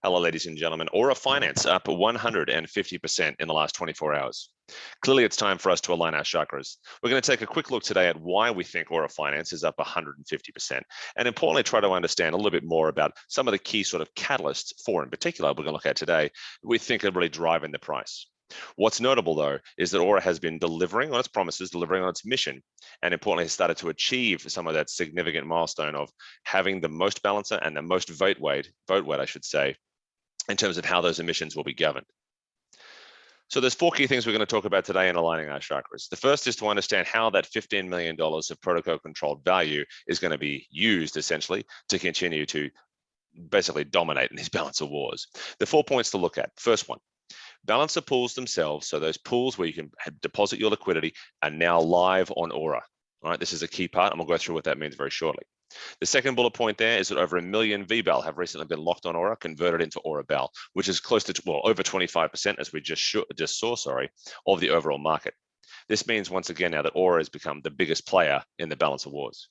Hello, ladies and gentlemen. Aura Finance up 150% in the last 24 hours. Clearly, it's time for us to align our chakras. We're going to take a quick look today at why we think Aura Finance is up 150%, and importantly, try to understand a little bit more about some of the key sort of catalysts for, in particular, we're going to look at today, we think are really driving the price. What's notable, though, is that Aura has been delivering on its promises, delivering on its mission, and importantly, has started to achieve some of that significant milestone of having the most balancer and the most vote weight, I should say, in terms of how those emissions will be governed. So there's four key things we're going to talk about today in aligning our chakras. The first is to understand how that $15 million of protocol controlled value is going to be used essentially to continue to basically dominate in these balancer wars. The 4 points to look at. First one, balancer pools themselves. So those pools where you can deposit your liquidity are now live on Aura. All right, this is a key part, and we'll go through what that means very shortly. The second bullet point there is that over 1 million veBAL have recently been locked on Aura, converted into Aura BAL, which is close to, well, over 25%, as we just saw, of the overall market. This means, once again, now that Aura has become the biggest player in the balancer wars.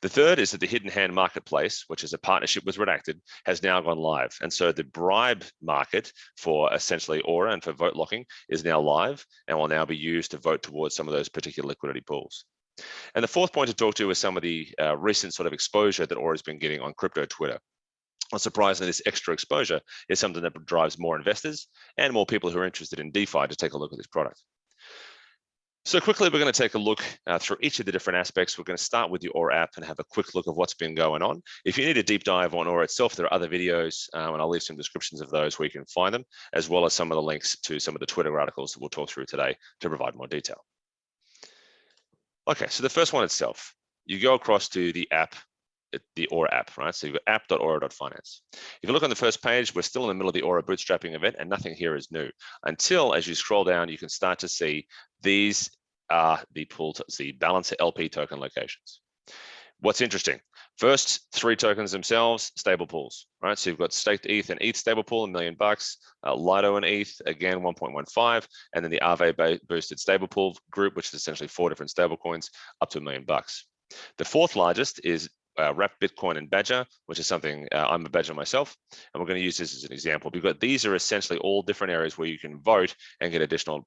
The third is that the hidden hand marketplace, which is a partnership with Redacted, has now gone live. And so the bribe market for essentially Aura and for vote locking is now live and will now be used to vote towards some of those particular liquidity pools. And the fourth point to talk to is some of the recent sort of exposure that Aura has been getting on crypto Twitter. Unsurprisingly, this extra exposure is something that drives more investors and more people who are interested in DeFi to take a look at this product. So quickly, we're going to take a look through each of the different aspects. We're going to start with the Aura app and have a quick look of what's been going on. If you need a deep dive on Aura itself, there are other videos, and I'll leave some descriptions of those where you can find them, as well as some of the links to some of the Twitter articles that we'll talk through today to provide more detail. Okay, so the first one itself, you go across to the app, the Aura app, right? So you've got app.aura.finance. If you look on the first page, we're still in the middle of the Aura bootstrapping event, and nothing here is new until, as you scroll down, you can start to see these are the balancer LP token locations. What's interesting? First, 3 tokens themselves, stable pools, right? So you've got staked ETH and ETH stable pool, $1 million, Lido and ETH, again, 1.15, and then the Aave boosted stable pool group, which is essentially 4 different stable coins, up to $1 million. The fourth largest is Wrapped Bitcoin and Badger, which is something I'm a Badger myself, and we're going to use this as an example because these are essentially all different areas where you can vote and get additional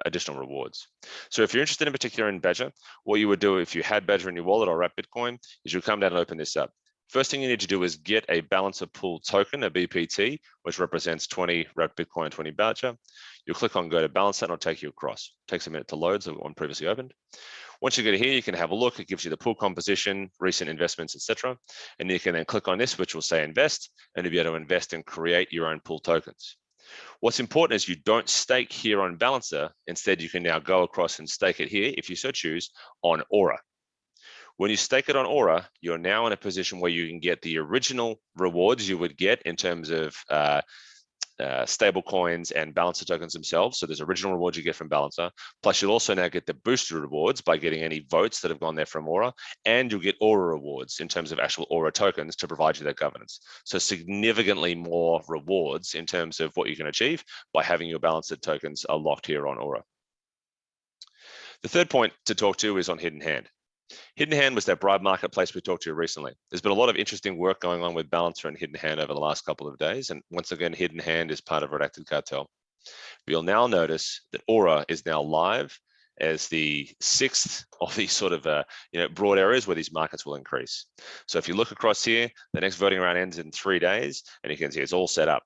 additional rewards. So if you're interested in particular in Badger, what you would do if you had Badger in your wallet or Wrapped Bitcoin is you come down and open this up. First thing you need to do is get a balancer pool token, a BPT, which represents 20 Wrapped Bitcoin, 20 Badger. You'll click on go to balance that and it'll take you across. It takes a minute to load, so one previously opened. Once you get here, you can have a look. It gives you the pool composition, recent investments, etc. And you can then click on this, which will say invest, and you'll be able to invest and create your own pool tokens. What's important is you don't stake here on Balancer. Instead, you can now go across and stake it here, if you so choose, on Aura. When you stake it on Aura, you're now in a position where you can get the original rewards you would get in terms of stable coins and balancer tokens themselves. So there's original rewards you get from Balancer, plus you'll also now get the boosted rewards by getting any votes that have gone there from Aura, and you'll get Aura rewards in terms of actual Aura tokens to provide you that governance. So significantly more rewards in terms of what you can achieve by having your balancer tokens are locked here on Aura. The third point to talk to is on Hidden Hand. Hidden Hand was that bribe marketplace we talked to recently. There's been a lot of interesting work going on with Balancer and Hidden Hand over the last couple of days. And once again, Hidden Hand is part of Redacted Cartel. You'll now notice that Aura is now live as the 6th of these sort of broad areas where these markets will increase. So if you look across here, the next voting round ends in 3 days, and you can see it's all set up.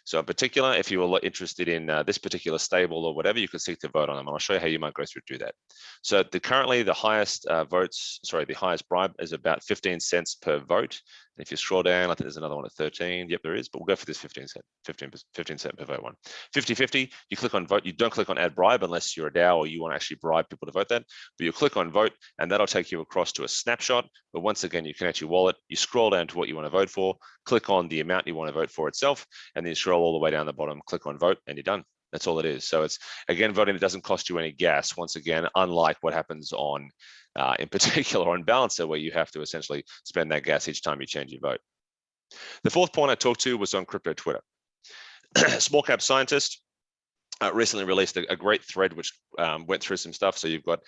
So in particular, if you were interested in this particular stable or whatever, you could seek to vote on them. And I'll show you how you might go through to do that. So currently the highest the highest bribe is about 15 cents per vote. And if you scroll down, I think there's another one at 13. Yep, there is, but we'll go for this 15 cent per vote one. 50-50, you click on vote. You don't click on add bribe unless you're a DAO or you want to actually bribe people to vote that. But you click on vote, and that'll take you across to a snapshot. But once again, you connect your wallet, you scroll down to what you want to vote for, click on the amount you want to vote for itself, and then you scroll all the way down the bottom, click on vote, and you're done. That's all it is. So it's, again, voting that doesn't cost you any gas. Once again, unlike what happens on, in particular on Balancer, where you have to essentially spend that gas each time you change your vote. The fourth point I talked to was on crypto Twitter. Small cap scientist recently released a great thread which went through some stuff. So you've got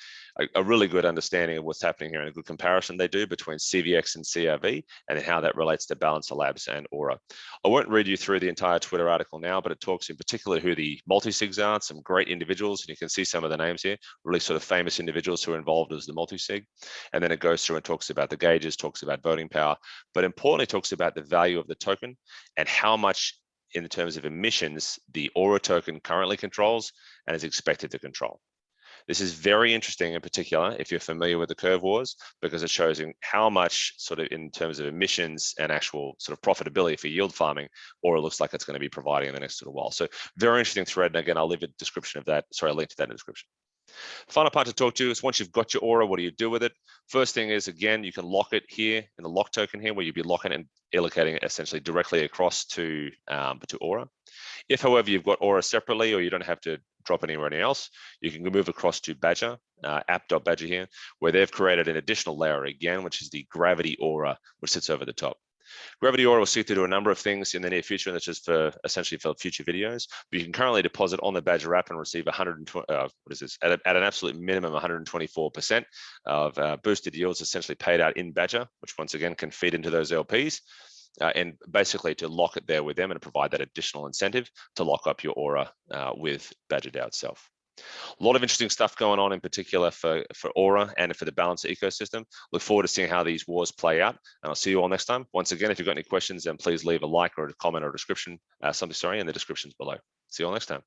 a really good understanding of what's happening here and a good comparison they do between CVX and CRV and then how that relates to Balancer Labs and Aura. I won't read you through the entire Twitter article now, but it talks in particular who the multi-sigs are, some great individuals, and you can see some of the names here, really sort of famous individuals who are involved as the multi-sig. And then it goes through and talks about the gauges, talks about voting power, but importantly talks about the value of the token and how much in terms of emissions the Aura token currently controls and is expected to control. This is very interesting in particular if you're familiar with the curve wars, because it shows in how much sort of in terms of emissions and actual sort of profitability for yield farming, Aura looks like it's going to be providing in the next little while. So very interesting thread. And again, I'll leave a description of that. Sorry, I'll link to that in the description. Final part to talk to is once you've got your Aura, what do you do with it? First thing is, again, you can lock it here in the lock token here, where you'd be locking and allocating it essentially directly across to Aura. If, however, you've got Aura separately or you don't have to drop anywhere else, you can move across to Badger, app.badger here, where they've created an additional layer again, which is the Gravity Aura, which sits over the top. Gravity Aura will seek to do a number of things in the near future, and that's just for essentially for future videos. But you can currently deposit on the Badger app and receive 120. What is this? At an absolute minimum, 124% of boosted yields, essentially paid out in Badger, which once again can feed into those LPs. And basically to lock it there with them and provide that additional incentive to lock up your Aura with Badger DAO itself. A lot of interesting stuff going on, in particular for Aura and for the Balancer ecosystem. Look forward to seeing how these wars play out, and I'll see you all next time. Once again, if you've got any questions, then please leave a like or a comment or a description, something, sorry, in the descriptions below. See you all next time.